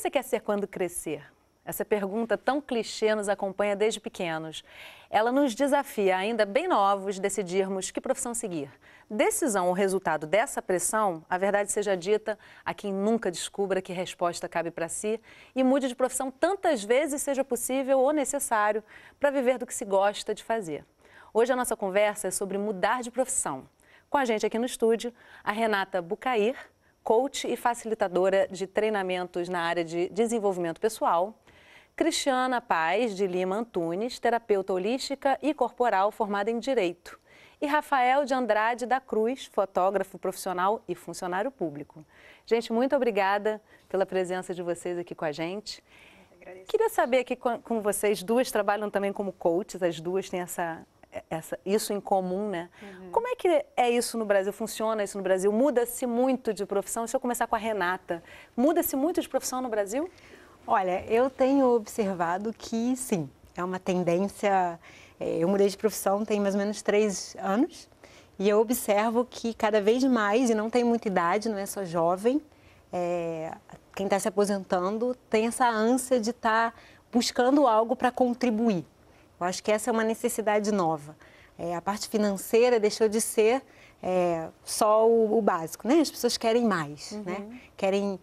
você quer ser quando crescer? Essa pergunta tão clichê nos acompanha desde pequenos. Ela nos desafia, ainda bem novos, decidirmos que profissão seguir. Decisão ou resultado dessa pressão, a verdade seja dita a quem nunca descubra que resposta cabe para si e mude de profissão tantas vezes seja possível ou necessário para viver do que se gosta de fazer. Hoje a nossa conversa é sobre mudar de profissão. Com a gente aqui no estúdio, a Renata Bucair, coach e facilitadora de treinamentos na área de desenvolvimento pessoal, Cristiana Paz de Lima Antunes, terapeuta holística e corporal formada em Direito, e Rafael de Andrade da Cruz, fotógrafo profissional e funcionário público. Gente, muito obrigada pela presença de vocês aqui com a gente. Queria saber que com vocês duas trabalham também como coaches, as duas têm isso em comum, né? Como é que é isso no Brasil? Funciona isso no Brasil? Muda-se muito de profissão? Deixa eu começar com a Renata. Muda-se muito de profissão no Brasil? Olha, eu tenho observado que sim, é uma tendência. Eu mudei de profissão tem mais ou menos 3 anos e eu observo que cada vez mais, e não tem muita idade, não é só jovem, quem está se aposentando tem essa ânsia de estar buscando algo para contribuir. Eu acho que essa é uma necessidade nova. A parte financeira deixou de ser só o básico, né? As pessoas querem mais, né? Querem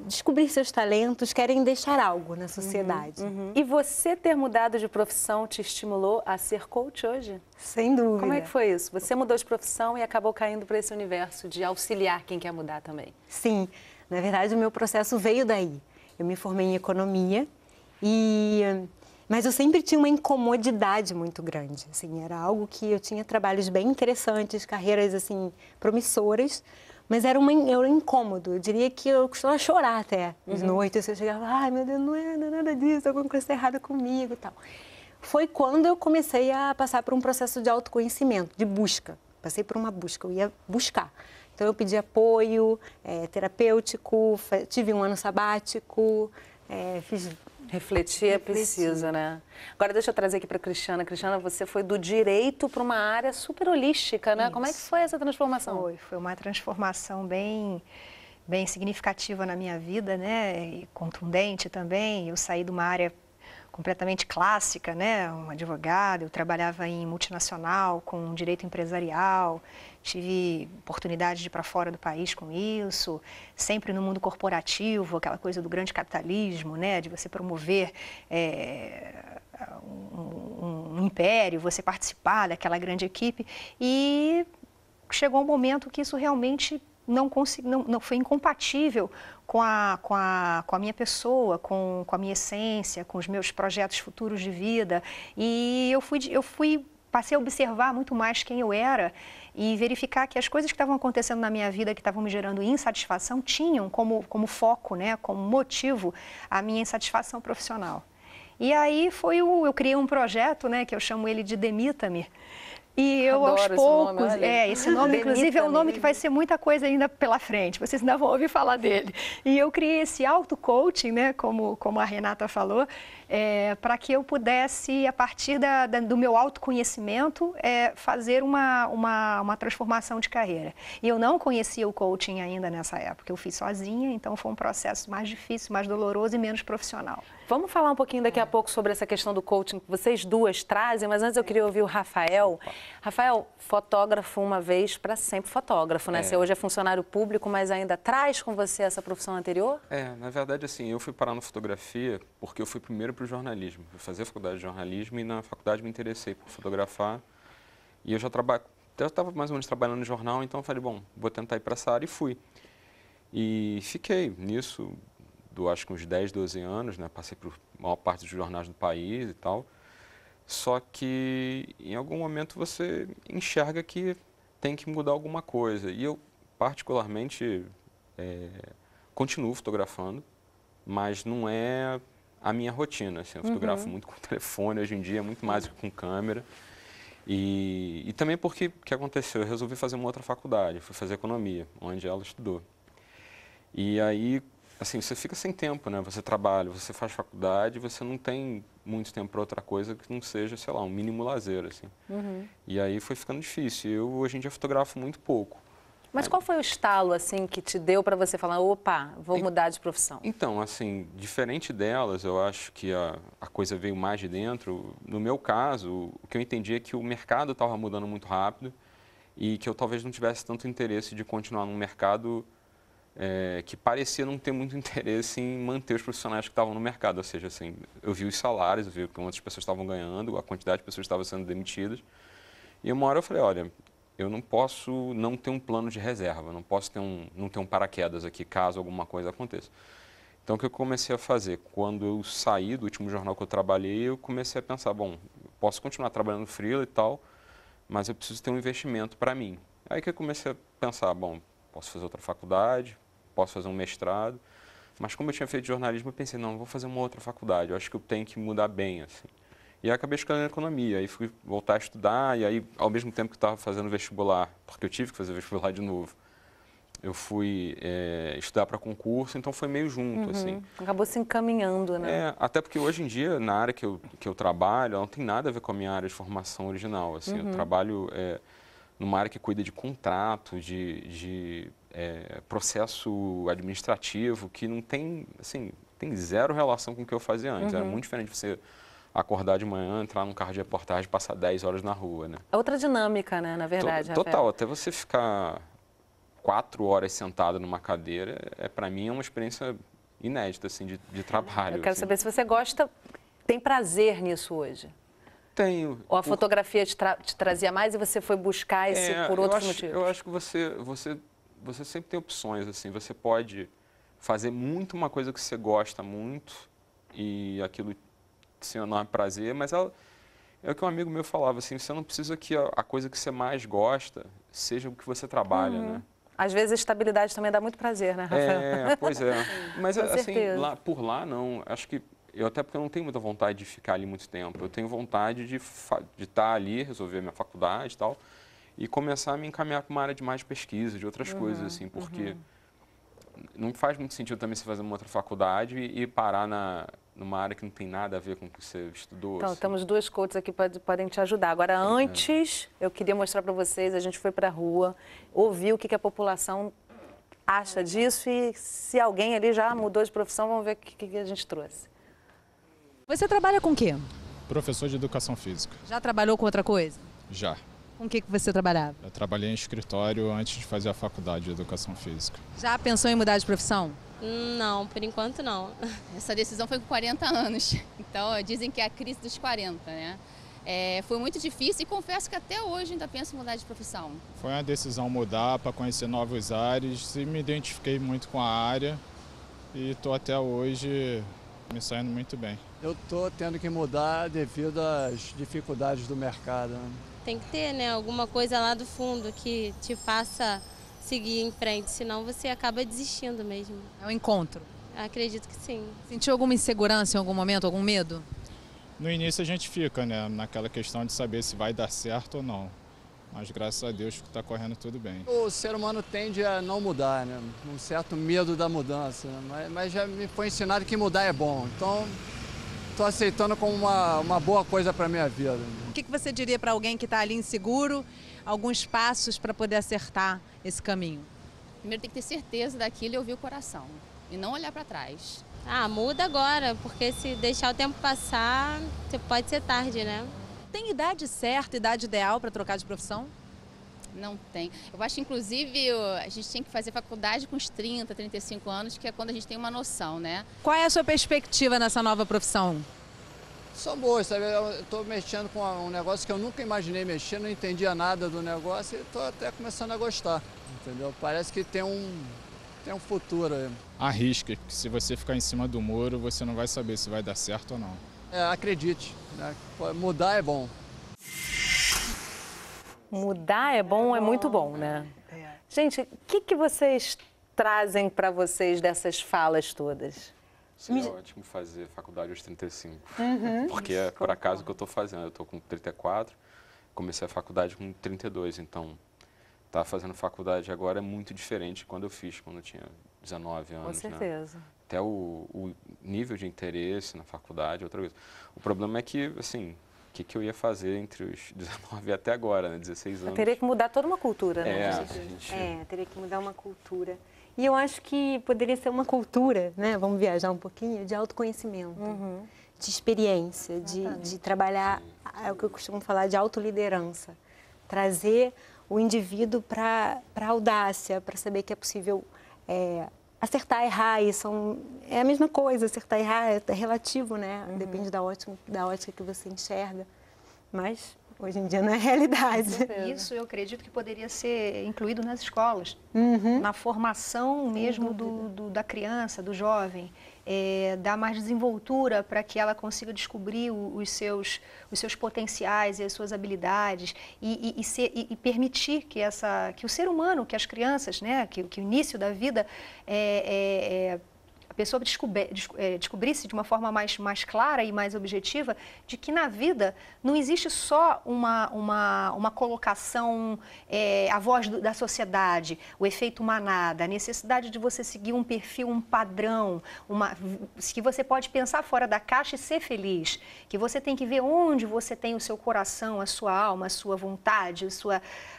descobrir seus talentos, querem deixar algo na sociedade. E você ter mudado de profissão te estimulou a ser coach hoje? Sem dúvida. Como é que foi isso? Você mudou de profissão e acabou caindo para esse universo de auxiliar quem quer mudar também? Sim, na verdade o meu processo veio daí. Eu me formei em economia mas eu sempre tinha uma incomodidade muito grande, assim, era algo que eu tinha trabalhos bem interessantes, carreiras, assim, promissoras, mas era um incômodo, eu diria que eu costumava chorar até, de noite, eu chegava, ai meu Deus, não é nada disso, alguma coisa errada comigo e tal. Foi quando eu comecei a passar por um processo de autoconhecimento, de busca, passei por uma busca, eu ia buscar. Então eu pedi apoio terapêutico, tive um ano sabático, fiz... Refletir é preciso, né? Agora deixa eu trazer aqui para a Cristiana. Cristiana, você foi do direito para uma área super holística, né? Isso. Como é que foi essa transformação? Foi uma transformação bem significativa na minha vida, né? E contundente também. Eu saí de uma área completamente clássica, né? Um advogado, eu trabalhava em multinacional, com direito empresarial, tive oportunidade de ir para fora do país com isso, sempre no mundo corporativo, aquela coisa do grande capitalismo, né? De você promover um império, você participar daquela grande equipe, e chegou um momento que isso realmente não foi incompatível com a minha pessoa, com a minha essência, com os meus projetos futuros de vida. E passei a observar muito mais quem eu era e verificar que as coisas que estavam acontecendo na minha vida, que estavam me gerando insatisfação, tinham como foco, né, como motivo, a minha insatisfação profissional. E aí eu criei um projeto, né, que eu chamo ele de Demita-me. E eu, aos poucos, esse nome, inclusive, é um nome que vai ser muita coisa ainda pela frente, vocês ainda vão ouvir falar dele. E eu criei esse auto-coaching, né, como a Renata falou, para que eu pudesse, a partir do meu autoconhecimento, fazer uma transformação de carreira. E eu não conhecia o coaching ainda nessa época, eu fiz sozinha, então foi um processo mais difícil, mais doloroso e menos profissional. Vamos falar um pouquinho daqui a pouco sobre essa questão do coaching que vocês duas trazem, mas antes eu queria ouvir o Rafael. Rafael, fotógrafo uma vez, para sempre fotógrafo, né? Você hoje é funcionário público, mas ainda traz com você essa profissão anterior? Na verdade, assim, eu fui parar na fotografia porque eu fui primeiro para o jornalismo. Eu fazia faculdade de jornalismo e na faculdade me interessei por fotografar. E eu já estava mais ou menos trabalhando no jornal, então eu falei, bom, vou tentar ir para essa área e fui. E fiquei nisso, acho que uns 10, 12 anos, né? Passei por maior parte dos jornais do país e tal. Só que em algum momento você enxerga que tem que mudar alguma coisa. E eu, particularmente, continuo fotografando, mas não é a minha rotina. Assim, eu fotografo muito com telefone hoje em dia, muito mais do que com câmera. E também porque, o que aconteceu? Eu resolvi fazer uma outra faculdade, fui fazer economia, onde ela estudou. E aí, assim, você fica sem tempo, né? Você trabalha, você faz faculdade, você não tem muito tempo para outra coisa que não seja, sei lá, um mínimo lazer, assim. E aí foi ficando difícil. Eu, hoje em dia, fotografo muito pouco. Mas qual foi o estalo, assim, que te deu para você falar, opa, vou mudar de profissão? Então, assim, diferente delas, eu acho que a coisa veio mais de dentro. No meu caso, o que eu entendi é que o mercado estava mudando muito rápido e que eu talvez não tivesse tanto interesse de continuar num mercado que parecia não ter muito interesse em manter os profissionais que estavam no mercado. Ou seja, assim, eu vi os salários, eu vi quantas pessoas estavam ganhando, a quantidade de pessoas que estavam sendo demitidas. E uma hora eu falei, olha, eu não posso não ter um plano de reserva, não posso não ter um paraquedas aqui, caso alguma coisa aconteça. Então, o que eu comecei a fazer? Quando eu saí do último jornal que eu trabalhei, eu comecei a pensar, bom, eu posso continuar trabalhando freela e tal, mas eu preciso ter um investimento para mim. Aí que eu comecei a pensar, bom, posso fazer outra faculdade, posso fazer um mestrado, mas como eu tinha feito jornalismo, eu pensei, não, vou fazer uma outra faculdade, eu acho que eu tenho que mudar bem, assim. E aí acabei escolhendo economia, aí fui voltar a estudar, e aí, ao mesmo tempo que estava fazendo vestibular, porque eu tive que fazer vestibular de novo, eu fui estudar para concurso, então foi meio junto, assim. Acabou se encaminhando, né? Até porque hoje em dia, na área que eu trabalho, ela não tem nada a ver com a minha área de formação original, assim. Eu trabalho numa área que cuida de contrato, de processo administrativo, que não tem, assim, tem zero relação com o que eu fazia antes. Era muito diferente de você acordar de manhã, entrar num carro de reportagem e passar 10 horas na rua, né? É outra dinâmica, né, na verdade, Total, Rafael. até você ficar 4 horas sentado numa cadeira, para mim é uma experiência inédita, assim, de trabalho. Eu quero assim. saber se você gosta, tem prazer nisso hoje. Tenho. Ou a fotografia te trazia mais e você foi buscar esse por outros motivos? Eu acho que você sempre tem opções, assim. Você pode fazer muito uma coisa que você gosta muito e aquilo te enorme prazer, mas é o que um amigo meu falava, assim, você não precisa que a coisa que você mais gosta seja o que você trabalha, né? Às vezes a estabilidade também dá muito prazer, né, Rafael? Pois é. Mas, Com assim, certeza. por lá, não. Acho que até porque eu não tenho muita vontade de ficar ali muito tempo. Eu tenho vontade de estar ali, resolver minha faculdade e tal, e começar a me encaminhar para uma área de mais pesquisa, de outras coisas, assim, porque não faz muito sentido também você fazer uma outra faculdade e parar numa área que não tem nada a ver com o que você estudou. Então, assim. temos duas coaches aqui que podem te ajudar. Agora, antes, eu queria mostrar para vocês, a gente foi para a rua, ouviu o que a população acha disso e se alguém ali já mudou de profissão, vamos ver o que a gente trouxe. Você trabalha com o quê? Professor de Educação Física. Já trabalhou com outra coisa? Já. Com o que você trabalhava? Eu trabalhei em escritório antes de fazer a faculdade de Educação Física. Já pensou em mudar de profissão? Não, por enquanto não. Essa decisão foi com 40 anos, então dizem que é a crise dos 40, né? Foi muito difícil e confesso que até hoje ainda penso em mudar de profissão. Foi uma decisão mudar para conhecer novos ares e me identifiquei muito com a área e estou até hoje me saindo muito bem. Eu estou tendo que mudar devido às dificuldades do mercado, né? Tem que ter, né, alguma coisa lá do fundo que te faça seguir em frente, senão você acaba desistindo mesmo. É um encontro. Acredito que sim. Sentiu alguma insegurança em algum momento, algum medo? No início a gente fica, né, naquela questão de saber se vai dar certo ou não. Mas graças a Deus está correndo tudo bem. O ser humano tende a não mudar, né? Um certo medo da mudança, né? Mas já me foi ensinado que mudar é bom. Então, estou aceitando como uma boa coisa para a minha vida. O que você diria para alguém que está ali inseguro, alguns passos para poder acertar esse caminho? Primeiro tem que ter certeza daquilo e ouvir o coração, e não olhar para trás. Muda agora, porque se deixar o tempo passar, pode ser tarde, né? Tem idade certa, idade ideal para trocar de profissão? Não tem. Eu acho que, inclusive, a gente tem que fazer faculdade com uns 30, 35 anos, que é quando a gente tem uma noção, né? Qual é a sua perspectiva nessa nova profissão? São boas, sabe? Eu estou mexendo com um negócio que eu nunca imaginei mexer, não entendia nada do negócio e estou até começando a gostar, entendeu? Parece que tem um futuro aí. Arrisque, porque se você ficar em cima do muro, você não vai saber se vai dar certo ou não. Acredite, né? Mudar é bom. Mudar é bom, é muito bom, né? Gente, o que vocês trazem para vocês dessas falas todas? Seria ótimo fazer faculdade aos 35, porque é por acaso que eu estou fazendo. Eu estou com 34, comecei a faculdade com 32, então estar fazendo faculdade agora é muito diferente de quando eu fiz, quando eu tinha 19 anos. Com certeza. Né? Até o nível de interesse na faculdade é outra coisa. O problema é que, assim, que eu ia fazer entre os 19 e até agora, né, 16 anos. Teria que mudar toda uma cultura, né? Teria que mudar uma cultura. E eu acho que poderia ser uma cultura, né? Vamos viajar um pouquinho, de autoconhecimento, de experiência, de trabalhar, é o que eu costumo falar, de autoliderança. Trazer o indivíduo para a audácia, para saber que é possível acertar, errar, é a mesma coisa, acertar, errar é relativo, né? Depende da ótica que você enxerga, mas hoje em dia não é realidade. Isso eu acredito que poderia ser incluído nas escolas, na formação mesmo da criança, do jovem, dar mais desenvoltura para que ela consiga descobrir os seus potenciais e as suas habilidades e permitir que o ser humano, que as crianças, né, que o início da vida a pessoa descobrisse de uma forma mais clara e mais objetiva de que na vida não existe só uma colocação, a voz da sociedade, o efeito manada, a necessidade de você seguir um perfil, um padrão, que você pode pensar fora da caixa e ser feliz, que você tem que ver onde você tem o seu coração, a sua alma, a sua vontade,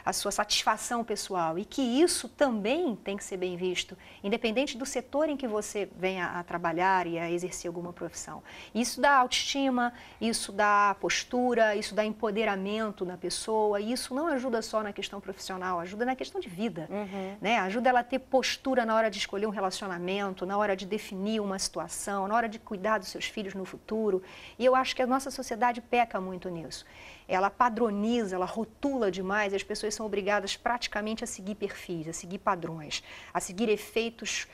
a sua satisfação pessoal e que isso também tem que ser bem visto, independente do setor em que você venha a trabalhar e a exercer alguma profissão. Isso dá autoestima, isso dá postura, isso dá empoderamento na pessoa, e isso não ajuda só na questão profissional, ajuda na questão de vida, né? Ajuda ela a ter postura na hora de escolher um relacionamento, na hora de definir uma situação, na hora de cuidar dos seus filhos no futuro, e eu acho que a nossa sociedade peca muito nisso. Ela padroniza, ela rotula demais e as pessoas são obrigadas praticamente a seguir perfis, a seguir padrões, a seguir efeitos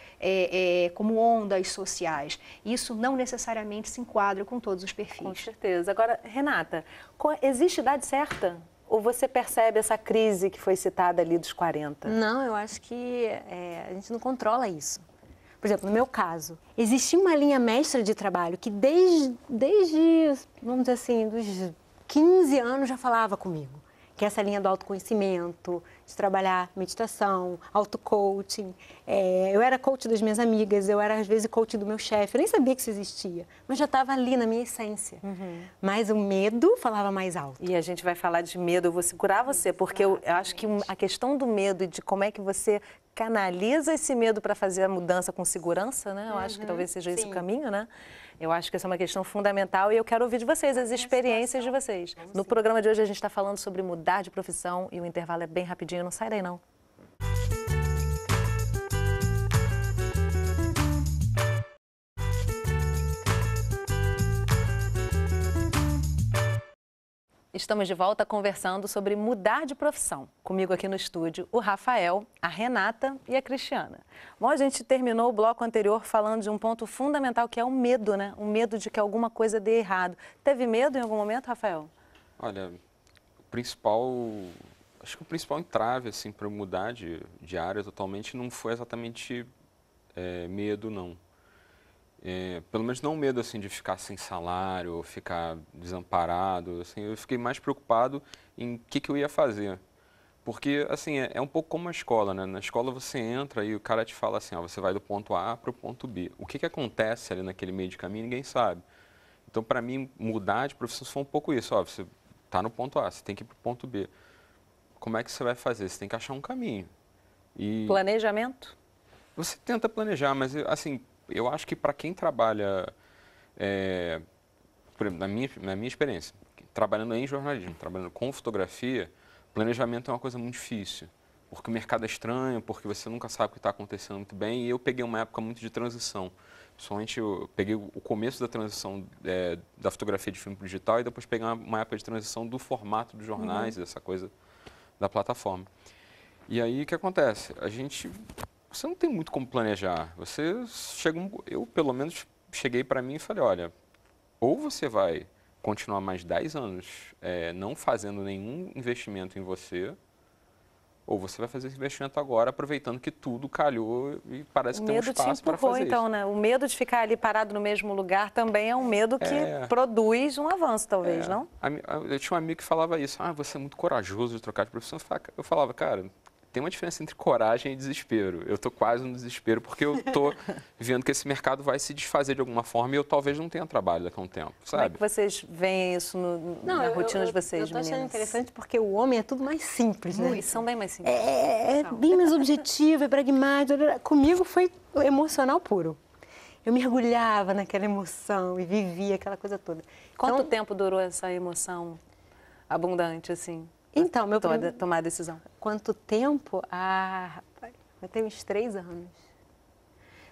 como ondas sociais. Isso não necessariamente se enquadra com todos os perfis. Com certeza. Agora, Renata, existe idade certa? Ou você percebe essa crise que foi citada ali dos 40? Não, eu acho que a gente não controla isso. Por exemplo, no meu caso, existia uma linha mestra de trabalho que desde vamos dizer assim, dos 15 anos já falava comigo, que é essa linha do autoconhecimento, de trabalhar meditação, auto-coaching. Eu era coach das minhas amigas, eu era às vezes coach do meu chefe, eu nem sabia que isso existia, mas já estava ali na minha essência. Mas o medo falava mais alto. E a gente vai falar de medo, eu vou segurar você, porque eu acho que a questão do medo e de como é que você canaliza esse medo para fazer a mudança com segurança, né? Eu acho que talvez seja esse o caminho, né? Eu acho que essa é uma questão fundamental e eu quero ouvir de vocês, as experiências de vocês. No programa de hoje a gente está falando sobre mudar de profissão e o intervalo é bem rapidinho, não sai daí não. Estamos de volta conversando sobre mudar de profissão. Comigo aqui no estúdio, o Rafael, a Renata e a Cristiana. Bom, a gente terminou o bloco anterior falando de um ponto fundamental que é o medo, né? O medo de que alguma coisa dê errado. Teve medo em algum momento, Rafael? Olha, acho que o principal entrave assim, para mudar de área totalmente não foi exatamente medo, não. Pelo menos não medo assim, de ficar sem salário, ficar desamparado. Assim, eu fiquei mais preocupado em o que eu ia fazer. Porque assim, é um pouco como a escola, né? Na escola você entra e o cara te fala assim, ó, você vai do ponto A para o ponto B. O que acontece ali naquele meio de caminho, ninguém sabe. Então, para mim, mudar de profissão foi um pouco isso. Ó, você está no ponto A, você tem que ir para o ponto B. Como é que você vai fazer? Você tem que achar um caminho. Planejamento? Você tenta planejar, mas assim... Eu acho que para quem trabalha, por exemplo, na minha experiência, trabalhando em jornalismo, trabalhando com fotografia, planejamento é uma coisa muito difícil, porque o mercado é estranho, porque você nunca sabe o que está acontecendo muito bem, e eu peguei uma época muito de transição. Principalmente eu peguei o começo da transição da fotografia de filme para o digital e depois peguei uma época de transição do formato dos jornais, dessa coisa da plataforma. E aí o que acontece? Você não tem muito como planejar. Eu, pelo menos, cheguei para mim e falei, olha, ou você vai continuar mais 10 anos não fazendo nenhum investimento em você, ou você vai fazer esse investimento agora, aproveitando que tudo calhou e parece que tem um espaço para fazer então, isso. Né? O medo de ficar ali parado no mesmo lugar também é um medo que produz um avanço, talvez, não? Eu tinha um amigo que falava isso, você é muito corajoso de trocar de profissão. Eu falava, cara... tem uma diferença entre coragem e desespero. Eu tô quase no desespero porque eu tô vendo que esse mercado vai se desfazer de alguma forma e eu talvez não tenha trabalho daqui a um tempo, sabe? Como é que vocês veem isso na rotina de vocês, eu tô achando meninas? interessante porque o homem é tudo mais simples, né? Eles são bem mais simples. É bem mais objetivo, é pragmático. Comigo foi emocional puro. Eu mergulhava naquela emoção e vivia aquela coisa toda. Quanto tempo durou essa emoção abundante, assim? Então, Tomar a decisão. Quanto tempo? Rapaz, vai ter uns 3 anos.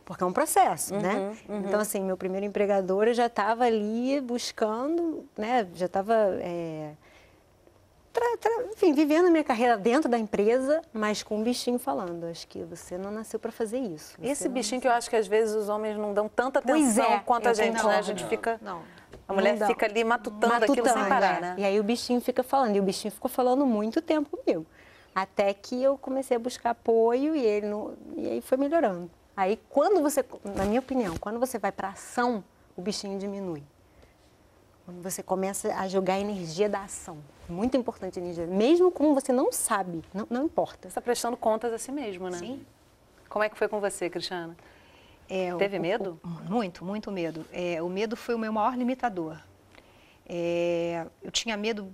Porque é um processo, né? Então, assim, meu primeiro empregador, eu já estava ali buscando, né? Já estava, enfim, vivendo a minha carreira dentro da empresa, mas com um bichinho falando. Acho que você não nasceu para fazer isso. Esse bichinho que eu acho que às vezes os homens não dão tanta atenção quanto a gente, né? A gente fica... A mulher fica ali matutando aquilo sem parar, né? E aí o bichinho fica falando. E o bichinho ficou falando muito tempo comigo. Até que eu comecei a buscar apoio e aí foi melhorando. Aí quando você, na minha opinião, quando você vai para ação, o bichinho diminui. Quando você começa a jogar a energia da ação. Muito importante a energia. Mesmo como você não sabe, não importa. Você está prestando contas a si mesmo, né? Sim. Como é que foi com você, Cristiana? Teve medo? Muito, muito medo. O medo foi o meu maior limitador. Eu tinha medo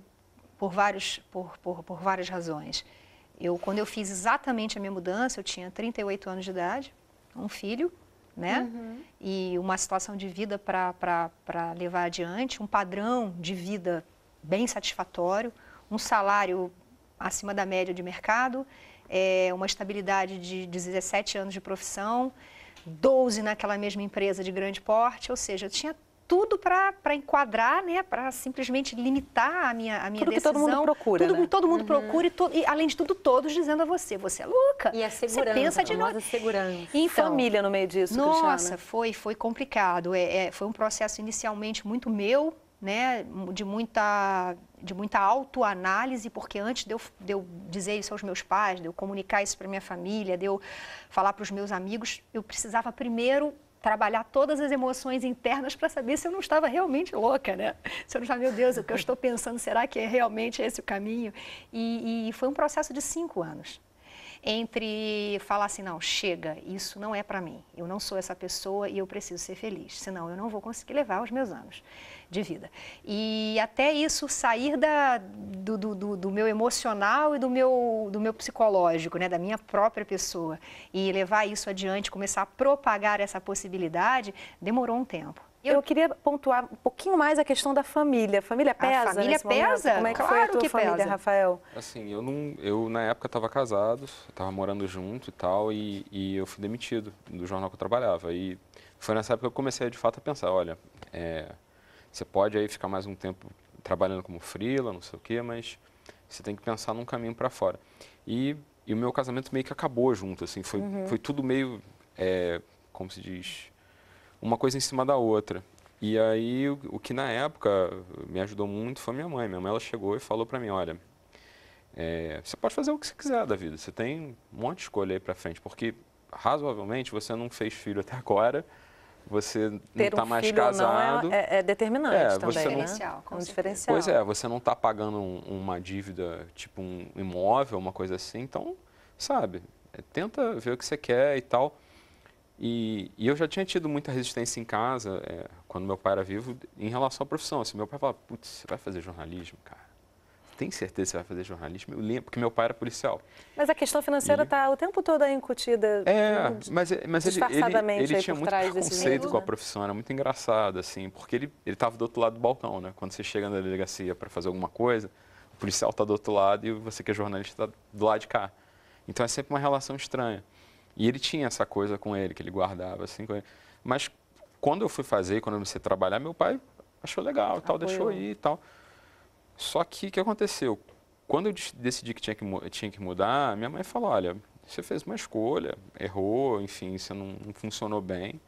por várias razões. Quando eu fiz exatamente a minha mudança, eu tinha 38 anos de idade, um filho, né? E uma situação de vida para levar adiante, um padrão de vida bem satisfatório, um salário acima da média de mercado, uma estabilidade de 17 anos de profissão, 12 naquela mesma empresa de grande porte, ou seja, eu tinha tudo para enquadrar, né, para simplesmente limitar a minha tudo decisão. Que todo mundo procura, tudo, né? Todo mundo procura e, além de tudo, todos dizendo a você é louca. E a segurança, você pensa de nossa segurança. Então, família no meio disso, Cristiana? Nossa, foi complicado. Foi um processo inicialmente muito meu, né, de muita autoanálise, porque antes de eu dizer isso aos meus pais, de eu comunicar isso para minha família, de eu falar para os meus amigos, eu precisava primeiro trabalhar todas as emoções internas para saber se eu não estava realmente louca, né? Se eu não estava, meu Deus, o que eu estou pensando, será que é realmente esse o caminho? E foi um processo de 5 anos. Entre falar assim, não, chega, isso não é para mim, eu não sou essa pessoa e eu preciso ser feliz, senão eu não vou conseguir levar os meus anos de vida. E até isso sair do meu emocional e do meu psicológico, né, da minha própria pessoa, e levar isso adiante, começar a propagar essa possibilidade, demorou um tempo. Eu queria pontuar um pouquinho mais a questão da família. A família pesa? A família pesa? Como é que claro foi a tua que família, pesa. Rafael? Assim, eu na época estava casado, estava morando junto e tal, e eu fui demitido do jornal que eu trabalhava. E foi nessa época que eu comecei, de fato, a pensar, olha, você pode aí ficar mais um tempo trabalhando como freela, não sei o quê, mas você tem que pensar num caminho para fora. E o meu casamento meio que acabou junto, assim, foi tudo meio, como se diz, uma coisa em cima da outra. E aí, o que na época me ajudou muito foi minha mãe. Minha mãe, ela chegou e falou para mim, olha, você pode fazer o que você quiser da vida, você tem um monte de escolha aí para frente, porque razoavelmente você não fez filho até agora, você não está mais casado. Não é determinante também, você né? Com um diferencial. Pois você não está pagando uma dívida, tipo um imóvel, uma coisa assim, então, sabe, tenta ver o que você quer e tal. E eu já tinha tido muita resistência em casa, quando meu pai era vivo, em relação à profissão. Assim, meu pai falava, putz, você vai fazer jornalismo, cara? Tem certeza que você vai fazer jornalismo? Eu lembro, porque meu pai era policial. Mas a questão financeira está o tempo todo aí incutida. Mas ele tinha muito preconceito com a profissão, era muito engraçado, assim, porque ele estava do outro lado do balcão, né? Quando você chega na delegacia para fazer alguma coisa, o policial está do outro lado e você que é jornalista está do lado de cá. Então é sempre uma relação estranha. E ele tinha essa coisa com ele, que ele guardava assim com ele. Mas quando eu fui fazer, quando eu comecei a trabalhar, meu pai achou legal, tal, deixou ir e tal. Só que o que aconteceu? Quando eu decidi que tinha que mudar, minha mãe falou, olha, você fez uma escolha, errou, enfim, você não funcionou bem.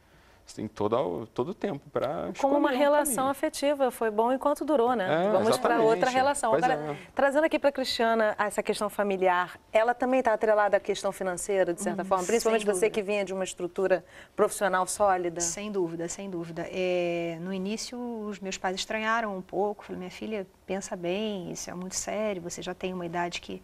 Você tem todo o tempo para escolher. Como uma relação afetiva, foi bom enquanto durou, né? Vamos para outra relação. Agora, trazendo aqui para a Cristiana essa questão familiar, ela também está atrelada à questão financeira, de certa forma? Principalmente você que vinha de uma estrutura profissional sólida? Sem dúvida, sem dúvida. No início, os meus pais estranharam um pouco. Falei, minha filha, pensa bem, isso é muito sério, você já tem uma idade que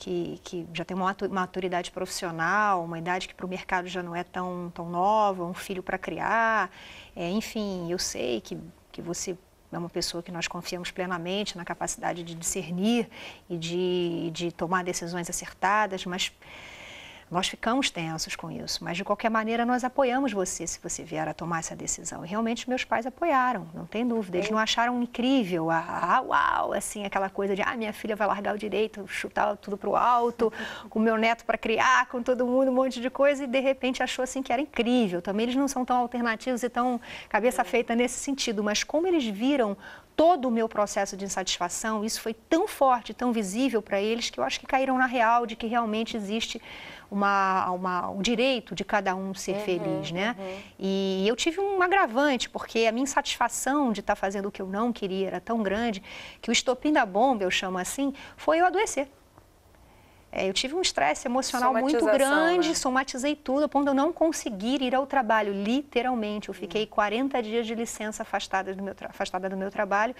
que já tem uma maturidade profissional, uma idade que para o mercado já não é tão nova, um filho para criar. Enfim, eu sei que você é uma pessoa que nós confiamos plenamente na capacidade de discernir e de tomar decisões acertadas, mas nós ficamos tensos com isso. Mas, de qualquer maneira, nós apoiamos você se você vier a tomar essa decisão. E, realmente, meus pais apoiaram, não tem dúvida. Eles não acharam incrível, uau, assim, aquela coisa de, minha filha vai largar o direito, chutar tudo para o alto, com o meu neto para criar, com todo mundo, um monte de coisa, e, de repente, achou, assim, que era incrível. Também eles não são tão alternativos e tão cabeça feita nesse sentido, mas como eles viram todo o meu processo de insatisfação, isso foi tão forte, tão visível para eles, que eu acho que caíram na real de que realmente existe o direito de cada um ser feliz, né? E eu tive um agravante, porque a minha insatisfação de estar fazendo o que eu não queria era tão grande, que o estopim da bomba, eu chamo assim, foi eu adoecer. Eu tive um estresse emocional muito grande, né? Somatizei tudo, a ponto de eu não conseguir ir ao trabalho, literalmente. Eu fiquei 40 dias de licença afastada do meu trabalho.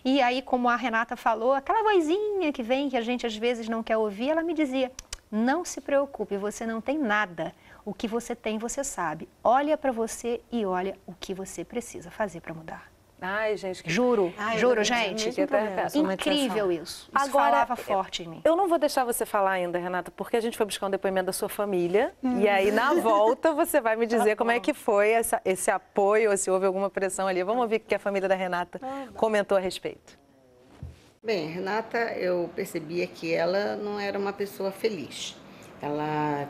E aí, como a Renata falou, aquela vozinha que vem, que a gente às vezes não quer ouvir, ela me dizia, não se preocupe, você não tem nada. O que você tem, você sabe. Olha para você e olha o que você precisa fazer para mudar. Ai, gente. Juro, gente. Incrível isso. Isso falava forte em mim. Eu não vou deixar você falar ainda, Renata, porque a gente foi buscar um depoimento da sua família. E aí, na volta, você vai me dizer como é que foi esse apoio, ou se houve alguma pressão ali. Vamos ouvir o que a família da Renata comentou a respeito. Bem, Renata, eu percebia que ela não era uma pessoa feliz. Ela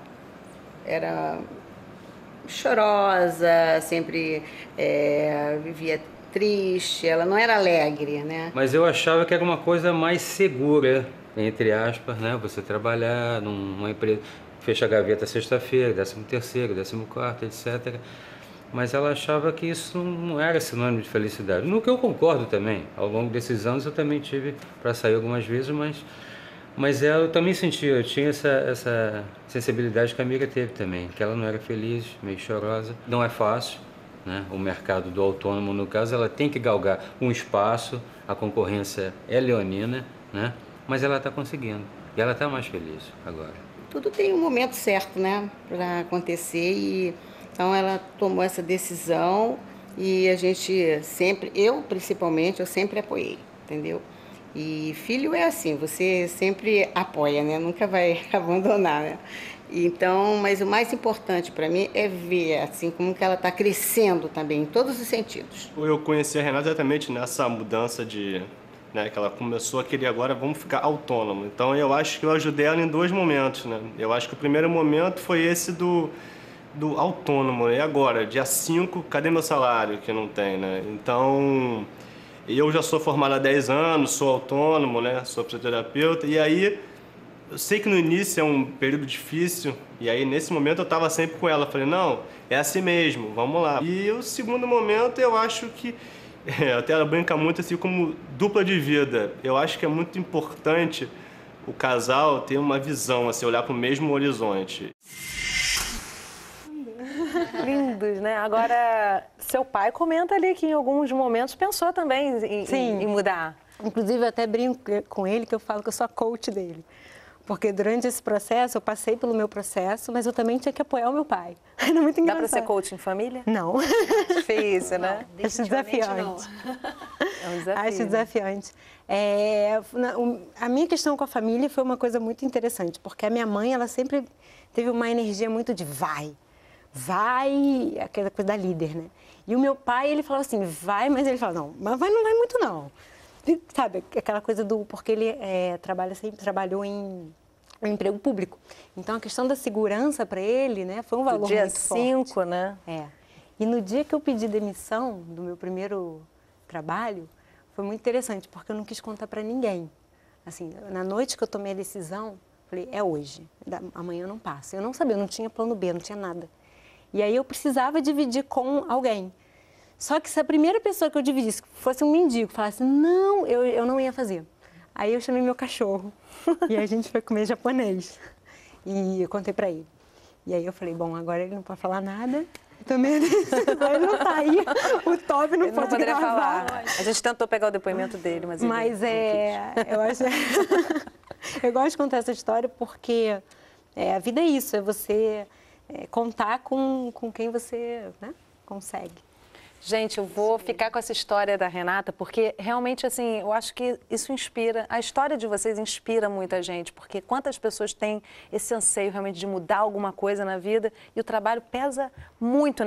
era chorosa, sempre vivia triste, ela não era alegre, né? Mas eu achava que era uma coisa mais segura, entre aspas, né? Você trabalhar numa empresa, fecha a gaveta sexta-feira, 13º, 14º, etc. Mas ela achava que isso não era sinônimo de felicidade. No que eu concordo também. Ao longo desses anos eu também tive para sair algumas vezes, mas eu também sentia, eu tinha essa sensibilidade que a amiga teve também, que ela não era feliz, meio chorosa. Não é fácil, né? O mercado do autônomo, no caso, ela tem que galgar um espaço, a concorrência é leonina, né? Mas ela está conseguindo e ela está mais feliz agora. Tudo tem um momento certo, né, para acontecer e então ela tomou essa decisão e a gente sempre, eu principalmente, eu sempre apoiei, entendeu? E filho é assim, você sempre apoia, né? Nunca vai abandonar, né? Então, mas o mais importante para mim é ver assim como que ela está crescendo também em todos os sentidos. Eu conheci a Renata exatamente nessa mudança de, né, que ela começou a querer agora, vamos ficar autônomo. Então eu acho que eu ajudei ela em 2 momentos, né? Eu acho que o primeiro momento foi esse do autônomo. E agora, dia 5, cadê meu salário? Que não tem, né? Então, eu já sou formado há 10 anos, sou autônomo, né? Sou fisioterapeuta. E aí, eu sei que no início é um período difícil. E aí, nesse momento, eu estava sempre com ela. Falei, não, é assim mesmo, vamos lá. E o segundo momento, eu acho que... até ela brinca muito assim como dupla de vida. Eu acho que é muito importante o casal ter uma visão, assim, olhar para o mesmo horizonte. Lindos, né? Agora, seu pai comenta ali que em alguns momentos pensou também em mudar. Inclusive, eu até brinco com ele que eu falo que eu sou a coach dele. Porque durante esse processo, eu passei pelo meu processo, mas eu também tinha que apoiar o meu pai. Era muito engraçado. Dá para ser coach em família? Não. Difícil, né? Acho desafiante. É um desafio. Acho desafiante. A minha questão com a família foi uma coisa muito interessante, porque a minha mãe, ela sempre teve uma energia muito de vai, aquela coisa da líder, né? E o meu pai, ele falava assim, vai, mas ele falava, não, mas não vai muito não. Sabe, aquela coisa porque ele sempre trabalhou em emprego público. Então, a questão da segurança para ele, né, foi um valor muito forte. Dia 5, né? E no dia que eu pedi demissão do meu primeiro trabalho, foi muito interessante, porque eu não quis contar para ninguém. Assim, na noite que eu tomei a decisão, falei, é hoje, amanhã eu não passo. Eu não sabia, eu não tinha plano B, não tinha nada. E aí eu precisava dividir com alguém. Só que se a primeira pessoa que eu dividisse fosse um mendigo, falasse, não, eu não ia fazer. Aí eu chamei meu cachorro e a gente foi comer japonês. E eu contei pra ele. E aí eu falei, bom, agora ele não pode falar nada. Também ele não tá aí, o Toby não pode gravar. Falar. A gente tentou pegar o depoimento dele, mas eu acho... Eu gosto de contar essa história porque a vida é isso, é você contar com quem você, né, consegue. Gente, eu vou ficar com essa história da Renata, porque realmente, assim, eu acho que isso inspira, a história de vocês inspira muita gente, porque quantas pessoas têm esse anseio realmente de mudar alguma coisa na vida e o trabalho pesa muito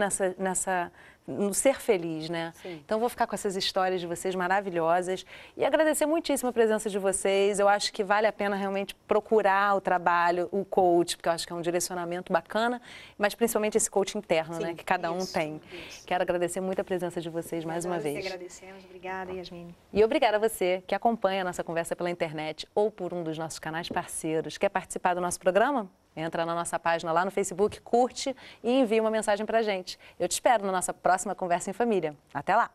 no ser feliz, né? Sim. Então, eu vou ficar com essas histórias de vocês maravilhosas e agradecer muitíssimo a presença de vocês. Eu acho que vale a pena realmente procurar o trabalho, o coach, porque eu acho que é um direcionamento bacana, mas principalmente esse coach interno, né? Que cada um tem. Quero agradecer muito a presença de vocês mais uma vez. Nós agradecemos. Obrigada, Yasmine. E obrigada a você que acompanha a nossa conversa pela internet ou por um dos nossos canais parceiros. Quer participar do nosso programa? Entra na nossa página lá no Facebook, curte e envia uma mensagem pra gente. Eu te espero na nossa próxima Conversa em Família. Até lá!